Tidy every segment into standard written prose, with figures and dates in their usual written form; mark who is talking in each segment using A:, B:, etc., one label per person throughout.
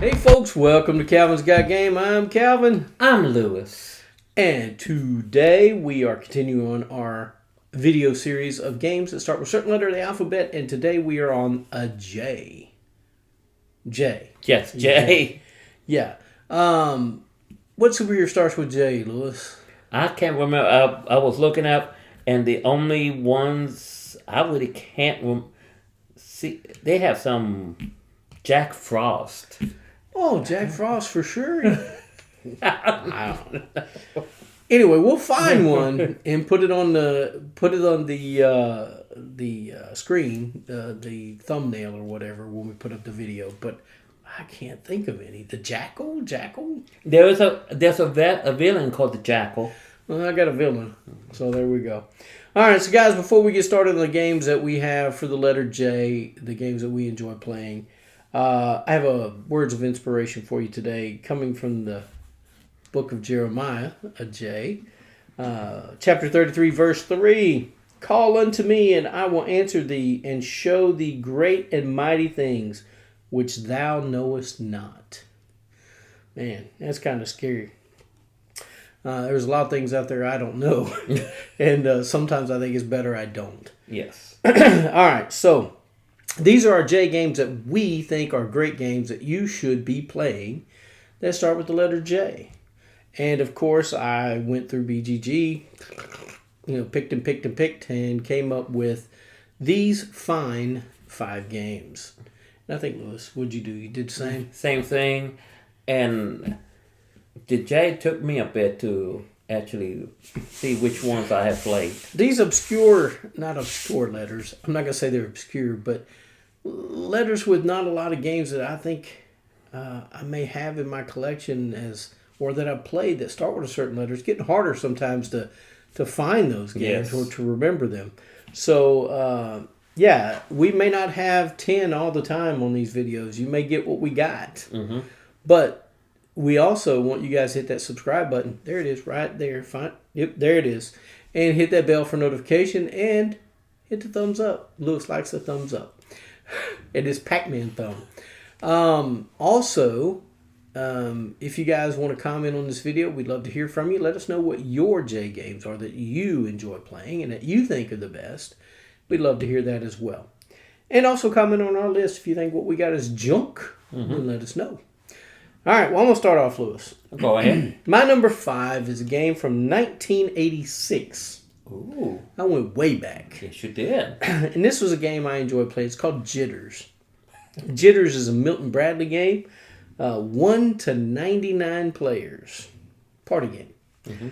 A: Hey folks, welcome to Calvinsgotgame. I'm Calvin.
B: I'm Lewis.
A: And today we are continuing on our video series of games that start with a certain letter of the alphabet. And today we are on a J. J.
B: Yes, J.
A: Yeah. What superhero starts with J, Lewis?
B: I can't remember. I was looking up, and the only ones I really can't see, they have some Jack Frost.
A: Oh, Jack Frost for sure. I don't know. Anyway, we'll find one and put it on the screen, the thumbnail or whatever when we put up the video. But I can't think of any. The Jackal.
B: There's a villain called the Jackal.
A: Well, I got a villain, so there we go. All right, so guys, before we get started on the games that we have for the letter J, the games that we enjoy playing, I have a words of inspiration for you today, coming from the book of Jeremiah, a J, chapter 33, verse 3. Call unto me, and I will answer thee, and show thee great and mighty things which thou knowest not. Man, that's kind of scary. There's a lot of things out there I don't know, and sometimes I think it's better I don't.
B: Yes.
A: All right, so these are our J games that we think are great games that you should be playing that start with the letter J. And of course, I went through BGG, picked and came up with these fine 5 games. And I think, Lewis, what'd you do? You did the same?
B: Same thing. And the J took me a bit to actually see which ones I have played.
A: These not obscure letters. I'm not going to say they're obscure, but letters with not a lot of games that I think I may have in my collection or that I've played that start with a certain letter. It's getting harder sometimes to find those games or to remember them. So, we may not have 10 all the time on these videos. You may get what we got.
B: Mm-hmm.
A: But we also want you guys to hit that subscribe button. There it is, right there. Fine. Yep, there it is. And hit that bell for notification and hit the thumbs up. Lewis likes the thumbs up. It is Pac-Man thumb. Also, if you guys want to comment on this video, we'd love to hear from you. Let us know what your J games are that you enjoy playing and that you think are the best. We'd love to hear that as well. And also comment on our list if you think what we got is junk. And let us know. All right, well, I'm going to start off, Lewis.
B: Go ahead.
A: My number 5 is a game from 1986.
B: Ooh.
A: I went way back.
B: Yes, you did.
A: And this was a game I enjoyed playing. It's called Jitters. Jitters is a Milton Bradley game. 1 to 99 players. Party game.
B: Mm-hmm.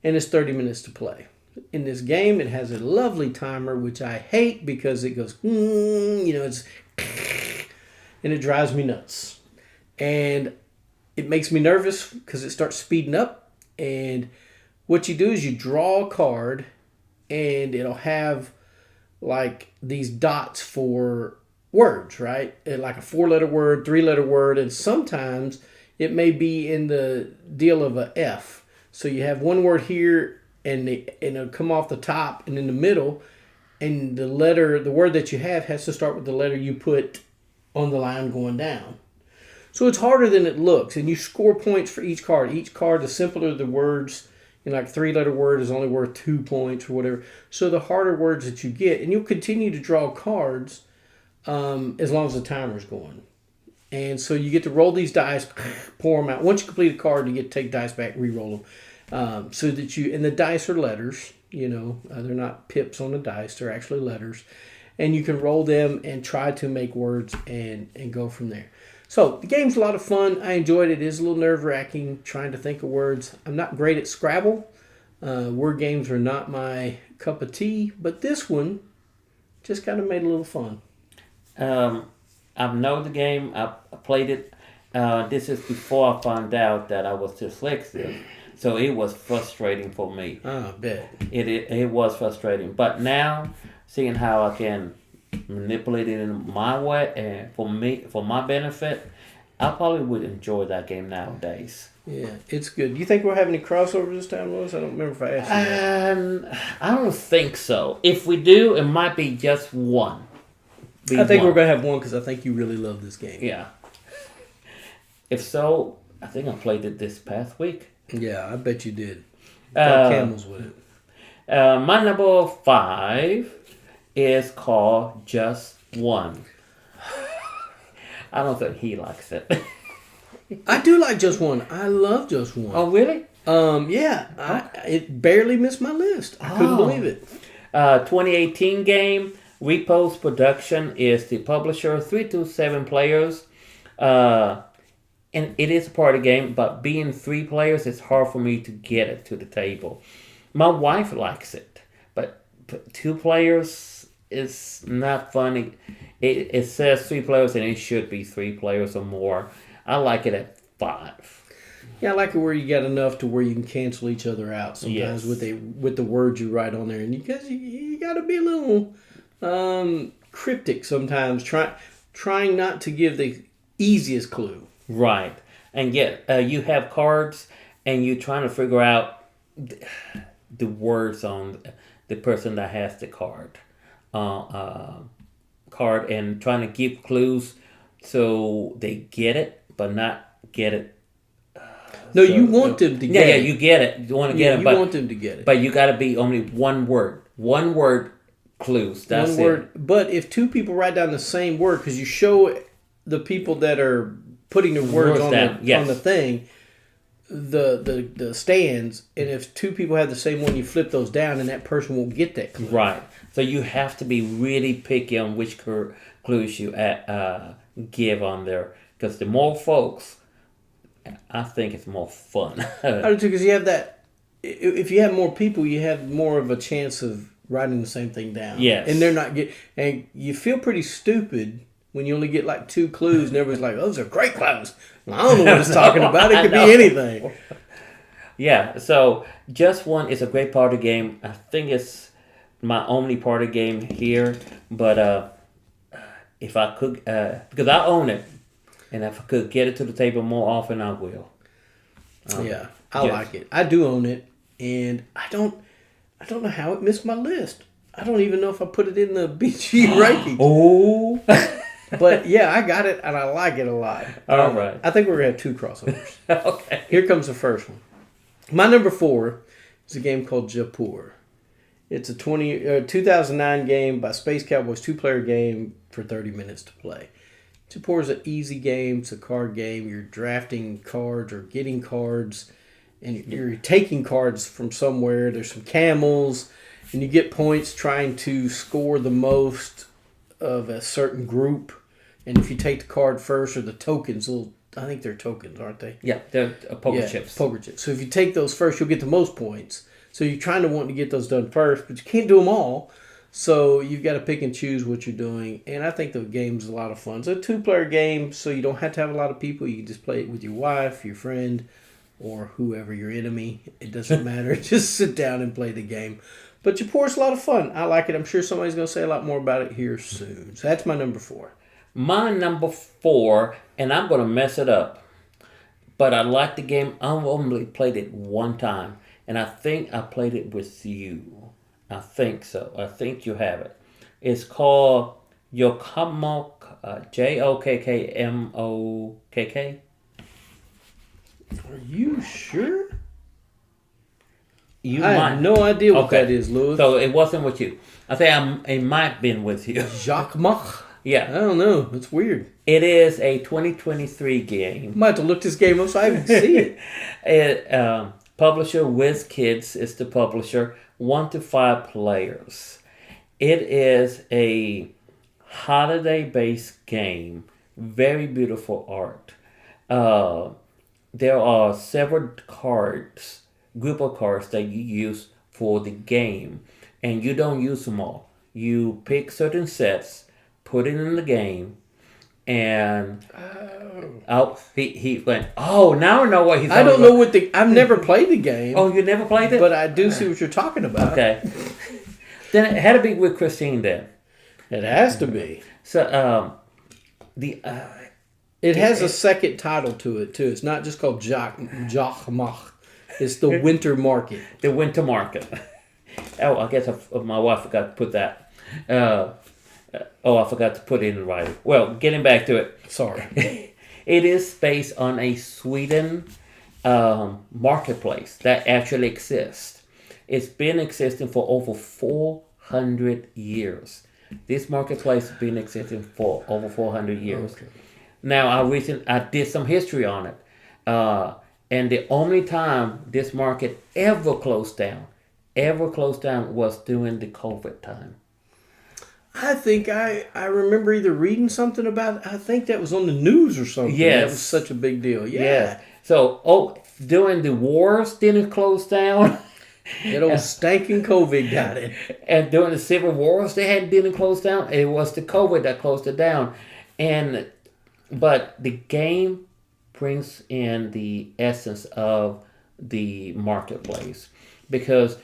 A: And it's 30 minutes to play. In this game, it has a lovely timer, which I hate because it goes, it's, and it drives me nuts. And it makes me nervous because it starts speeding up. And what you do is you draw a card, and it'll have like these dots for words, right? Like a 4-letter word, 3-letter word, and sometimes it may be in the deal of a F. So you have one word here, and it'll come off the top and in the middle, and the word that you have has to start with the letter you put on the line going down. So it's harder than it looks, and you score points for each card. Each card, the simpler the words, like a 3-letter word is only worth 2 points or whatever. So the harder words that you get, and you'll continue to draw cards as long as the timer's going. And so you get to roll these dice, pour them out. Once you complete a card, you get to take dice back, re-roll them. So that and the dice are letters, they're not pips on the dice, they're actually letters. And you can roll them and try to make words and go from there. So the game's a lot of fun. I enjoyed it. It is a little nerve-wracking trying to think of words. I'm not great at Scrabble. Word games are not my cup of tea, but this one just kind of made it a little fun.
B: I know the game. I played it. This is before I found out that I was dyslexic, so it was frustrating for me.
A: I bet.
B: It was frustrating, but now seeing how I can manipulate it in my way and for my benefit, I probably would enjoy that game nowadays.
A: Yeah, it's good. Do you think we'll have any crossovers this time, Lois? I don't remember if I asked you that.
B: I don't think so. If we do, it might be just one.
A: I think we're going to have one because I think you really love this game.
B: Yeah. If so, I think I played it this past week.
A: Yeah, I bet you did. Got camels with it.
B: My number 5 is called Just One. I don't think he likes it.
A: I do like Just One. I love Just One.
B: Oh, really?
A: Yeah. It barely missed my list. I couldn't believe it.
B: 2018 game. Repos Production is the publisher. 3 to 7 players. And it is a party game, but being 3 players, it's hard for me to get it to the table. My wife likes it, but 2 players is not funny. It says 3 players, and it should be 3 players or more. I like it at 5.
A: Yeah, I like it where you got enough to where you can cancel each other out sometimes with the words you write on there, and because you got to be a little cryptic sometimes, trying not to give the easiest clue.
B: Right, and yet you have cards, and you're trying to figure out the words on the person that has the card, and trying to give clues so they get it, but not get it.
A: No, you want them to get it.
B: Yeah, you get it. You want to get it.
A: You want them to get it.
B: But you got to be only one word. One word clues. That's
A: one word. But if 2 people write down the same word, because you show the people that are putting the words on the thing, the stands, and if 2 people have the same one, you flip those down, and that person will get that clue.
B: Right. So you have to be really picky on which clues you give on there, because the more folks, I think it's more fun.
A: I do too, because you have that. If you have more people, you have more of a chance of writing the same thing down.
B: Yes.
A: And they're not and you feel pretty stupid when you only get like 2 clues, and everybody's like, "Those are great clues." Well, I don't know what it's talking about. It could be anything.
B: Yeah. So Just One is a great party game. I think it's my only party game here, but if I could, because I own it. And if I could get it to the table more often, I will.
A: Yeah, I like it. I do own it, and I don't know how it missed my list. I don't even know if I put it in the BG rankings.
B: Oh,
A: but yeah, I got it, and I like it a lot.
B: All right.
A: I think we're gonna have 2 crossovers.
B: Okay.
A: Here comes the first one. My number 4 is a game called Jaipur. It's a 2009 game by Space Cowboys, 2-player game for 30 minutes to play. Jaipur is an easy game. It's a card game. You're drafting cards or getting cards, and you're taking cards from somewhere. There's some camels, and you get points trying to score the most of a certain group. And if you take the card first, or the tokens, I think they're tokens, aren't they?
B: Yeah, they're poker chips.
A: Poker chips. So if you take those first, you'll get the most points. So you're trying to want to get those done first, but you can't do them all. So you've got to pick and choose what you're doing. And I think the game's a lot of fun. It's a 2-player game, so you don't have to have a lot of people. You can just play it with your wife, your friend, or whoever, your enemy. It doesn't matter. Just sit down and play the game. But Jaipur's a lot of fun. I like it. I'm sure somebody's going to say a lot more about it here soon. So that's my number 4.
B: My number 4, and I'm going to mess it up, but I like the game. I've only played it one time, and I think I played it with you. I think so. I think you have it. It's called Jokkmokk, Jokkmokk.
A: Are you sure?
B: I
A: have no idea what that is, Louis.
B: So it wasn't with you. I think it might have been with you.
A: Jokkmokk?
B: Yeah.
A: I don't know. It's weird.
B: It is a 2023 game.
A: I might have to look this game up so I can see it.
B: Publisher WizKids is the publisher. 1 to 5 players. It is a holiday-based game. Very beautiful art. There are several group of cards that you use for the game, and you don't use them all. You pick certain sets, put it in the game, and he went, oh, now I know what he's
A: I don't know what I've never played the game.
B: Oh, you never played it?
A: But I do see what you're talking about.
B: Okay. Then it had to be with Christine then.
A: It has to be.
B: So,
A: it has a second title to it, too. It's not just called Jokkmokk. It's the Winter Market.
B: The Winter Market. Oh, I guess my wife forgot to put that. I forgot to put it in writing. Well, getting back to it.
A: Sorry.
B: It is based on a Sweden marketplace that actually exists. It's been existing for over 400 years. This marketplace has been existing for over 400 years.
A: Okay.
B: Now, I did some history on it, and the only time this market ever closed down, was during the COVID time.
A: I think I remember either reading something about it. I think that was on the news or something.
B: Yes.
A: That was such a big deal. Yeah.
B: Yes. So, during the wars, didn't close down.
A: That old stinking COVID got it.
B: And during the civil wars, didn't close down. It was the COVID that closed it down, but the game brings in the essence of the marketplace, because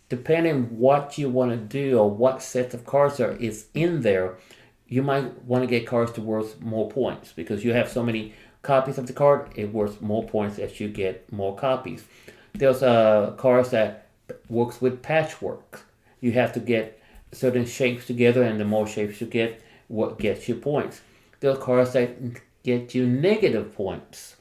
B: depending what you want to do or what set of cards is in there, you might want to get cards to worth more points because you have so many copies of the card. It worth more points as you get more copies. There's cards that works with patchwork. You have to get certain shapes together, and the more shapes you get, what gets you points. There's cards that get you negative points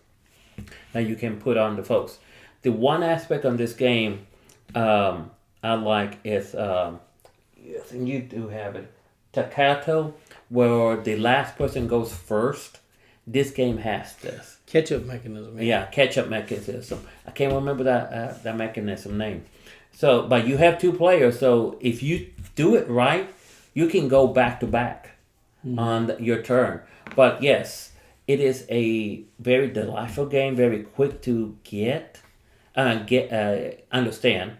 B: that you can put on the folks. The one aspect on this game I like is, yes, and you do have it, Takato, where the last person goes first. This game has this.
A: Catch-up mechanism.
B: Yeah, catch-up mechanism. I can't remember that mechanism name. So, but you have two players, so if you do it right, you can go back to back on your turn. But yes, it is a very delightful game, very quick to understand,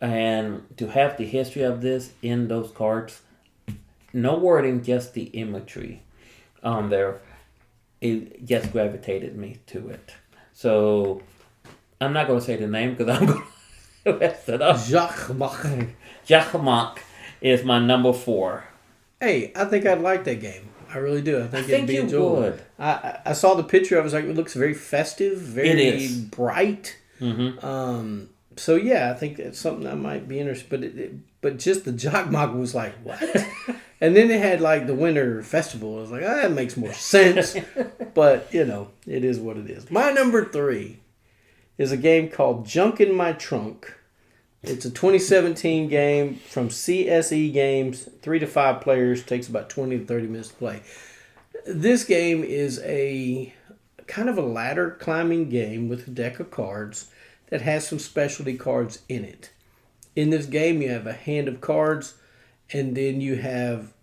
B: and to have the history of this in those cards, no wording, just the imagery on there. It just gravitated me to it. So I'm not going to say the name because I'm going to mess it up. Jacquemak is my number 4.
A: Hey, I think I'd like that game. I really do. I think it'd be
B: you
A: enjoyable.
B: would.
A: I saw the picture. I was like, it looks very festive, very bright.
B: Mm-hmm.
A: So yeah, I think that's something I might be interested. But just the Jacquemak was like, what? And then they had like the Winter Festival. I was like, that makes more sense. But it is what it is. My number 3 is a game called Junk in My Trunk. It's a 2017 game from CSE Games, 3 to 5 players, takes about 20 to 30 minutes to play. This game is a kind of a ladder climbing game with a deck of cards that has some specialty cards in it. In this game, you have a hand of cards, and then you have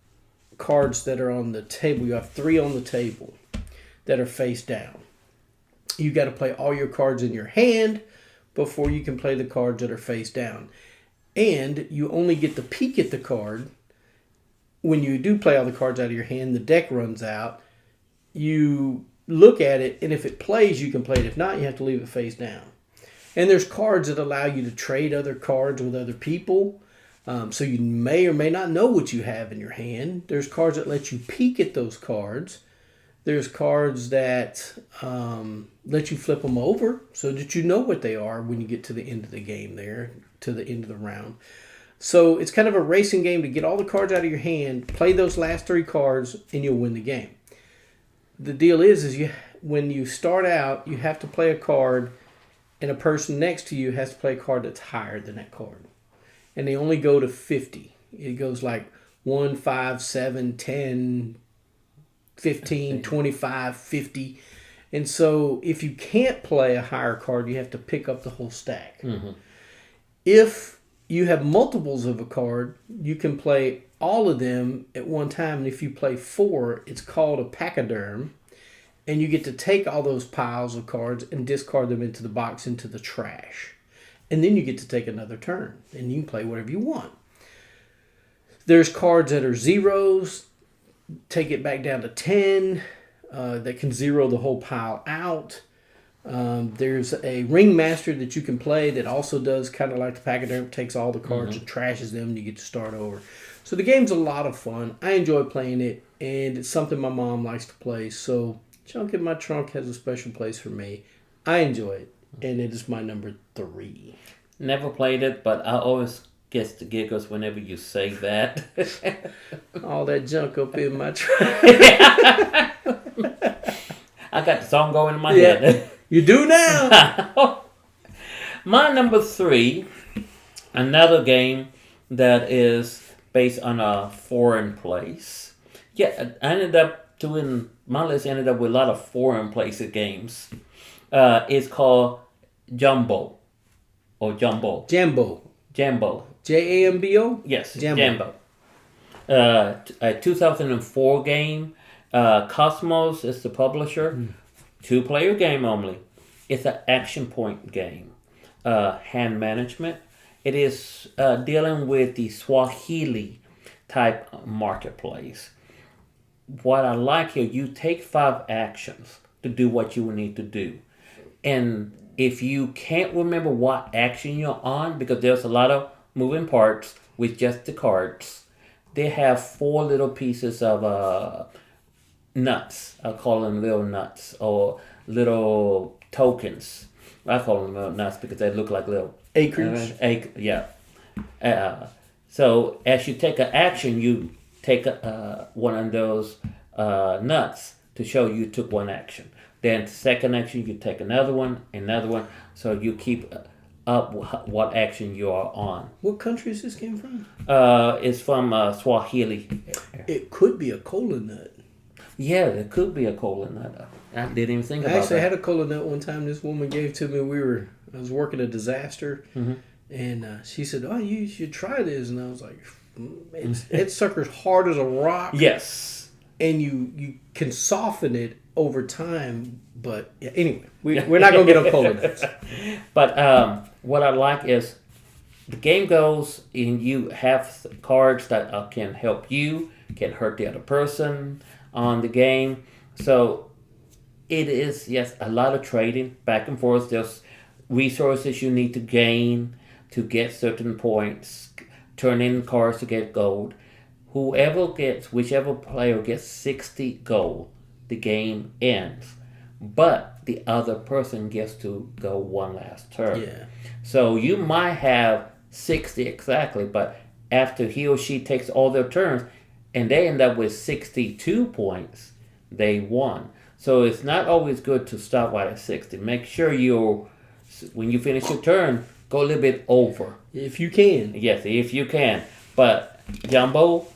A: cards that are on the table. You have 3 on the table that are face down. You got to play all your cards in your hand before you can play the cards that are face down. And you only get to peek at the card when you do play all the cards out of your hand. The deck runs out. You look at it, and if it plays, you can play it. If not, you have to leave it face down. And there's cards that allow you to trade other cards with other people. So you may or may not know what you have in your hand. There's cards that let you peek at those cards. There's cards that let you flip them over so that you know what they are when you get to the end of the game there, to the end of the round. So it's kind of a racing game to get all the cards out of your hand, play those last 3 cards, and you'll win the game. The deal is when you start out, you have to play a card, and a person next to you has to play a card that's higher than that card. And they only go to 50. It goes like 1, 5, 7, 10, 15, 25, 50. And so if you can't play a higher card, you have to pick up the whole stack.
B: Mm-hmm.
A: If you have multiples of a card, you can play all of them at one time. And if you play 4, it's called a pachyderm. And you get to take all those piles of cards and discard them into the box, into the trash. And then you get to take another turn. And you can play whatever you want. There's cards that are zeros. Take it back down to 10. That can zero the whole pile out. There's a ringmaster that you can play that also does kind of like the pachyderm, takes all the cards and trashes them, and you get to start over. So the game's a lot of fun. I enjoy playing it, and it's something my mom likes to play. So Junk in My Trunk has a special place for me. I enjoy it, and it is my number 3.
B: Never played it, but I always get the giggles whenever you say that.
A: All that junk up in my trunk.
B: I got the song going in my head.
A: You do now.
B: My number 3, another game that is based on a foreign place. Yeah, I ended up doing, my list ended up with a lot of foreign places games. It's called Jumbo. Or Jumbo.
A: Jambo.
B: Jambo.
A: Jambo?
B: Yes,
A: Jambo.
B: A 2004 game. Cosmos is the publisher. 2-player game only. It's an action point game. Hand management. It is dealing with the Swahili type marketplace. What I like here, you take 5 actions to do what you need to do. And if you can't remember what action you're on, because there's a lot of moving parts with just the cards, they have 4 little pieces of nuts. I call them little nuts or little tokens. I call them little nuts because they look like little
A: Acres.
B: Yeah. So as you take an action, you take one of those nuts to show you took one action. Then second action, you take another one. So you keep up what action you are on.
A: What country is this game from?
B: It's from Swahili.
A: It could be a cola nut.
B: Yeah, it could be a cola nut. I didn't even think about that.
A: I actually had a cola nut one time. This woman gave to me. I was working a disaster, and she said, "Oh, you should try this." And I was like, "It sucker's hard as a rock."
B: Yes.
A: And you can soften it over time, but yeah, anyway, we're not gonna get on cola nuts.
B: But what I like is the game goes and you have cards that can help you, can hurt the other person on the game. So it is, yes, a lot of trading back and forth. There's resources you need to gain to get certain points, turn in cards to get gold. Whichever player gets 60 gold, the game ends. But the other person gets to go one last turn.
A: Yeah.
B: So you might have 60 exactly, but after he or she takes all their turns and they end up with 62 points, they won. So it's not always good to stop right at 60. Make sure when you finish your turn, go a little bit over.
A: If you can.
B: Yes, if you can. But Jumbo,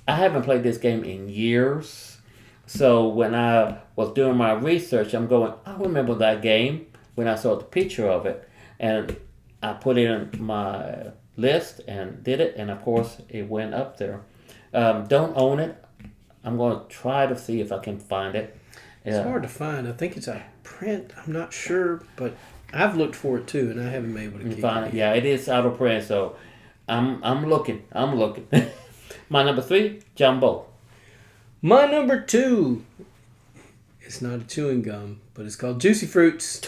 B: I haven't played this game in years. So when I was doing my research, I'm going, I remember that game when I saw the picture of it. And I put it in my list and did it. And of course, it went up there. Don't own it. I'm going to try to see if I can find it.
A: It's hard to find. I think it's a print. I'm not sure, but I've looked for it too, and I haven't been able to
B: find it. Yeah, it is out of print, so I'm looking. My number 3, Jumbo.
A: My number 2, it's not a chewing gum, but it's called Juicy Fruits.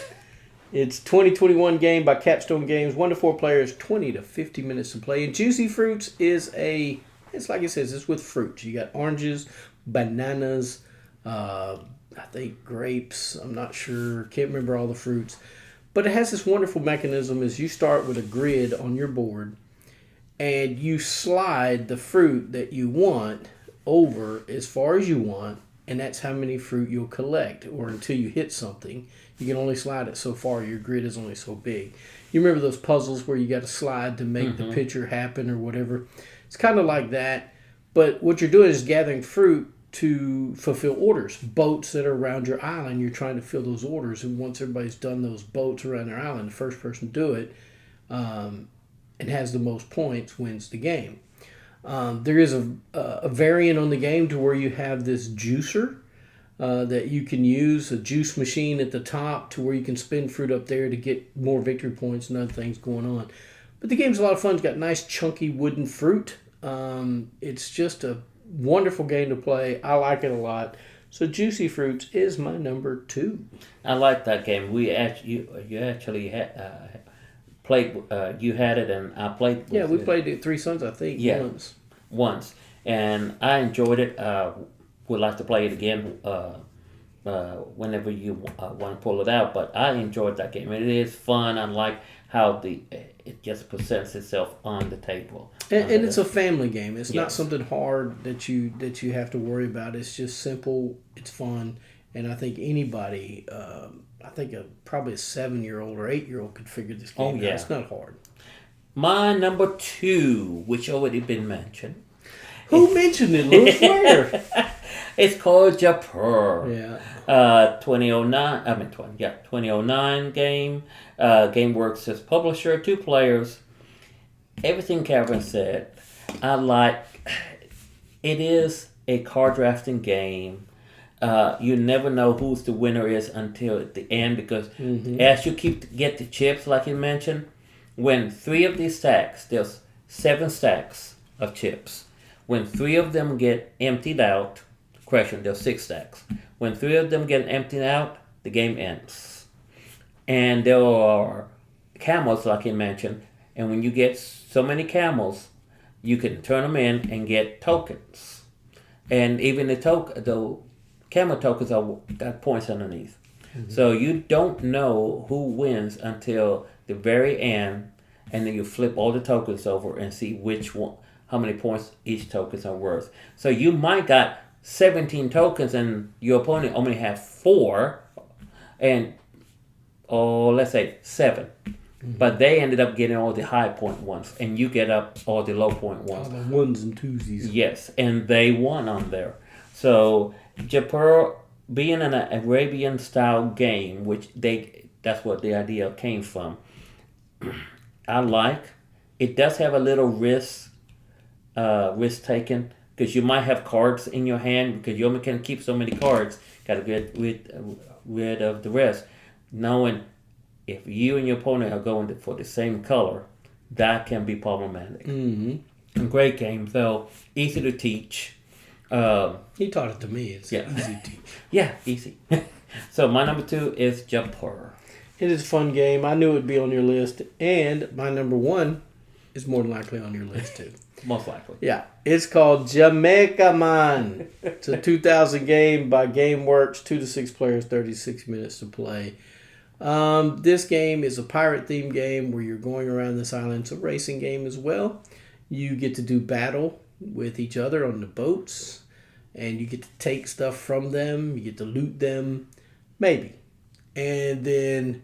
A: It's 2021 game by Capstone Games. 1 to 4 players, 20 to 50 minutes to play. And Juicy Fruits it's like it says, it's with fruits. You got oranges, bananas, I think grapes. I'm not sure. Can't remember all the fruits. But it has this wonderful mechanism as you start with a grid on your board and you slide the fruit that you want over as far as you want, and that's how many fruit you'll collect, or until you hit something. You can only slide it so far. Your grid is only so big. You remember those puzzles where you got to slide to make the picture happen or whatever? It's kind of like that, but what you're doing is gathering fruit to fulfill orders. Boats that are around your island, you're trying to fill those orders, and once everybody's done those boats around their island, the first person to do it and has the most points wins the game. There is a variant on the game to where you have this juicer that you can use, a juice machine at the top to where you can spin fruit up there to get more victory points and other things going on. But the game's a lot of fun. It's got nice chunky wooden fruit. It's just a wonderful game to play. I like it a lot. So Juicy Fruits is my number 2.
B: I like that game. You actually had played. You had it, and I played.
A: Yeah, we played it 3 Sons, I think.
B: Yeah, once, and I enjoyed it. Would like to play it again whenever you want to pull it out. But I enjoyed that game. It is fun. I like how it just presents itself on the table.
A: And it's a family game. It's not something hard that you have to worry about. It's just simple. It's fun, And I think anybody, probably a 7-year-old or 8-year-old could figure this game out.
B: yeah.
A: It's not hard.
B: My number 2, which already been mentioned.
A: Who mentioned it, Louis? Where?
B: It's called Japur.
A: Yeah.
B: 2009 game. GameWorks as publisher, 2 players. Everything Calvin said, I like. It is a card drafting game. You never know who's the winner is until at the end, because as you get the chips, like you mentioned, when 3 of these stacks, there's 7 stacks of chips. When 3 of them get emptied out, correction, there's 6 stacks. When 3 of them get emptied out, the game ends. And there are camels, like you mentioned, and when you get so many camels, you can turn them in and get tokens. And even the camel tokens got points underneath. So you don't know who wins until the very end, and then you flip all the tokens over and see which one, how many points each tokens are worth. So you might got 17 tokens and your opponent only have 4, and let's say 7. But they ended up getting all the high point ones, and you get up all the low point ones.
A: All the ones and twosies.
B: Yes, and they won on there. So Japur, being an Arabian style game, which that's what the idea came from. I like. It does have a little risk taken, because you might have cards in your hand, because you only can keep so many cards. Got to get rid of the rest. Knowing if you and your opponent are going for the same color, that can be problematic. A great game, though. Easy to teach.
A: He taught it to me. It's easy to teach.
B: Yeah, easy. So my number 2 is Japur.
A: It is a fun game. I knew it would be on your list. And my number 1 is more than likely on your list, too.
B: Most likely.
A: Yeah. It's called Jamaica Man. It's a 2000 game by GameWorks. 2 to 6 players, 36 minutes to play. This game is a pirate-themed game where you're going around this island. It's a racing game as well. You get to do battle with each other on the boats, and you get to take stuff from them. You get to loot them, maybe. And then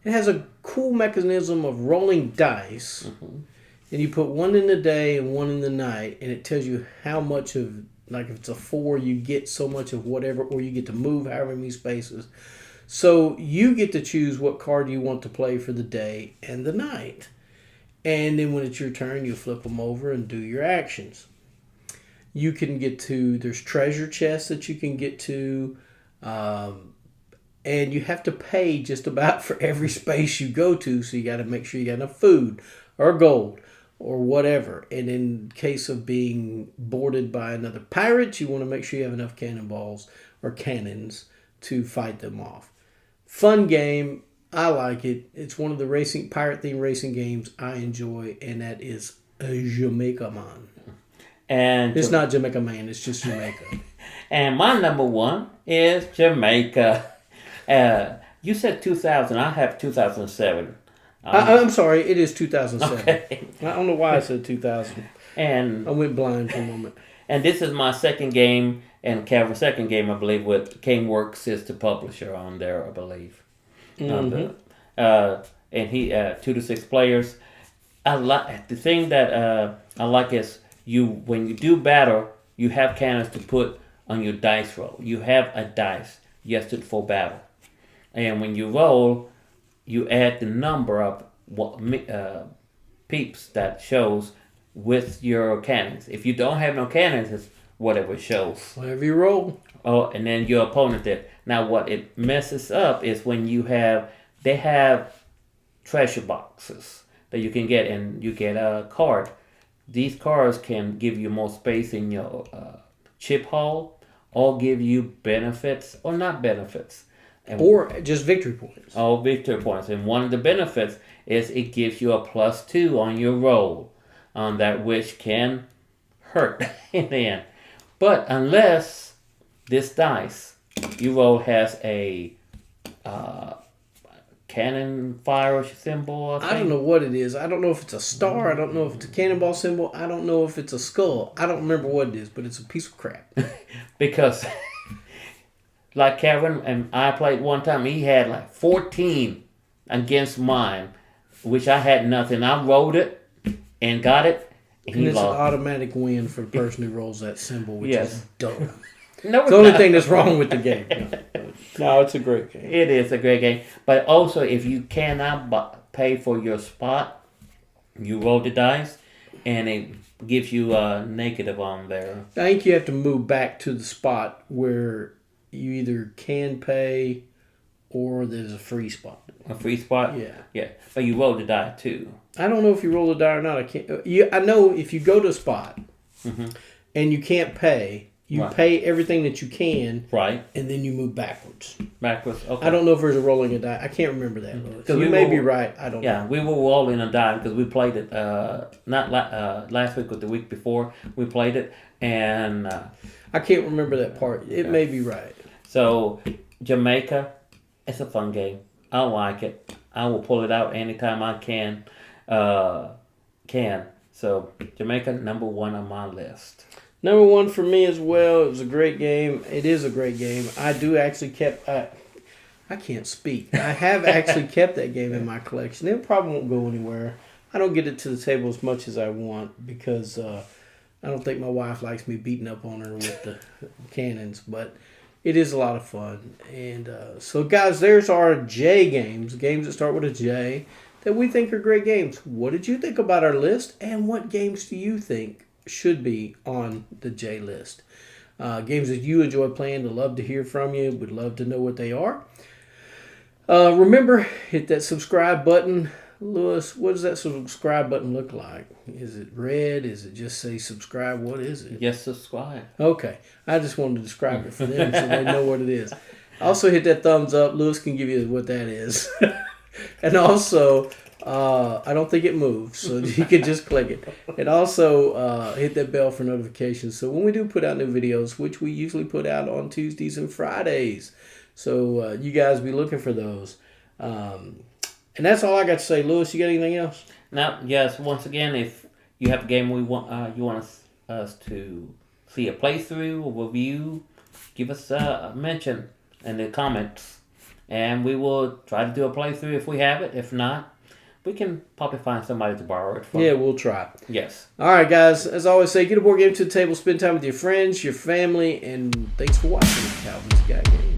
A: it has a cool mechanism of rolling dice, and you put one in the day and one in the night, and it tells you how much of, like if it's a 4, you get so much of whatever, or you get to move however many spaces. So you get to choose what card you want to play for the day and the night. And then when it's your turn, you flip them over and do your actions. You can get to, there's treasure chests that you can get to. And you have to pay just about for every space you go to. So you got to make sure you got enough food or gold or whatever. And in case of being boarded by another pirate, you want to make sure you have enough cannonballs or cannons to fight them off. Fun game. I like it. It's one of the pirate-themed racing games I enjoy, and that is Jamaica Man.
B: And
A: it's not Jamaica Man, it's just Jamaica.
B: And my number 1 is Jamaica. You said 2000. I have 2007.
A: I'm sorry, it is 2007.
B: Okay.
A: I don't know why I said 2000.
B: And
A: I went blind for a moment.
B: And this is my second game, and Calvin's second game, I believe, with GameWorks is the publisher on there, I believe. And he 2 to 6 players. I like the thing that I like is when you do battle, you have cannons to put on your dice roll. You have a dice yesterday for battle, and when you roll, you add the number of peeps that shows with your cannons. If you don't have no cannons, it's whatever it shows.
A: Whatever you roll.
B: Oh, and then your opponent did. Now, what it messes up is when they have treasure boxes that you can get, and you get a card. These cards can give you more space in your chip haul, or give you benefits or not benefits.
A: Or just victory points.
B: Oh, victory points. And one of the benefits is it gives you a +2 on your roll on that, which can hurt in the end. But unless this dice you roll has a cannon fire symbol,
A: I don't know what it is. I don't know if it's a star. I don't know if it's a cannonball symbol. I don't know if it's a skull. I don't remember what it is, but it's a piece of crap.
B: Because like Kevin and I played one time. He had like 14 against mine, which I had nothing. I rolled it and got it.
A: And it's an automatic win for the person who rolls that symbol, which is dumb.
B: No,
A: it's the only thing that's wrong with the game. No, it's a great game.
B: It is a great game. But also, if you cannot pay for your spot, you roll the dice, and it gives you a negative on there.
A: I think you have to move back to the spot where you either can pay or there's a free spot.
B: A free spot?
A: Yeah.
B: Yeah. But you roll the die too.
A: I don't know if you roll the die or not. I know if you go to a spot and you can't pay, you pay everything that you can.
B: Right.
A: And then you move backwards.
B: Backwards, okay.
A: I don't know if there's a rolling a die. I can't remember that. So you may be right. I don't know.
B: Yeah, we were rolling a die because we played it not last week but the week before. We played it and...
A: I can't remember that part. It may be right.
B: So, Jamaica, it's a fun game. I like it. I will pull it out anytime I can. So, Jamaica, number 1 on my list.
A: Number 1 for me as well. It was a great game. It is a great game. I do actually I can't speak. I have actually kept that game in my collection. It probably won't go anywhere. I don't get it to the table as much as I want because I don't think my wife likes me beating up on her with the cannons, but it is a lot of fun. And so, guys, there's our J games that start with a J that we think are great games. What did you think about our list, and what games do you think should be on the J list? Games that you enjoy playing, I'd love to hear from you. Would love to know what they are. Remember, hit that subscribe button. Lewis, what does that subscribe button look like? Is it red? Is it just say subscribe? What is it?
B: Yes, subscribe.
A: Okay. I just wanted to describe it for them so they know what it is. Also, hit that thumbs up. Lewis can give you what that is. And also, I don't think it moves, so you can just click it. And also, hit that bell for notifications. So when we do put out new videos, which we usually put out on Tuesdays and Fridays, so you guys be looking for those. And that's all I got to say. Lewis, you got anything else?
B: Now, yes, once again, if you have a game you want us to see a playthrough or review, give us a mention in the comments. And we will try to do a playthrough if we have it. If not, we can probably find somebody to borrow it from.
A: Yeah, we'll try.
B: Yes.
A: All right, guys. As I always say, get a board game to the table, spend time with your friends, your family, and thanks for watching Calvin's Got Game.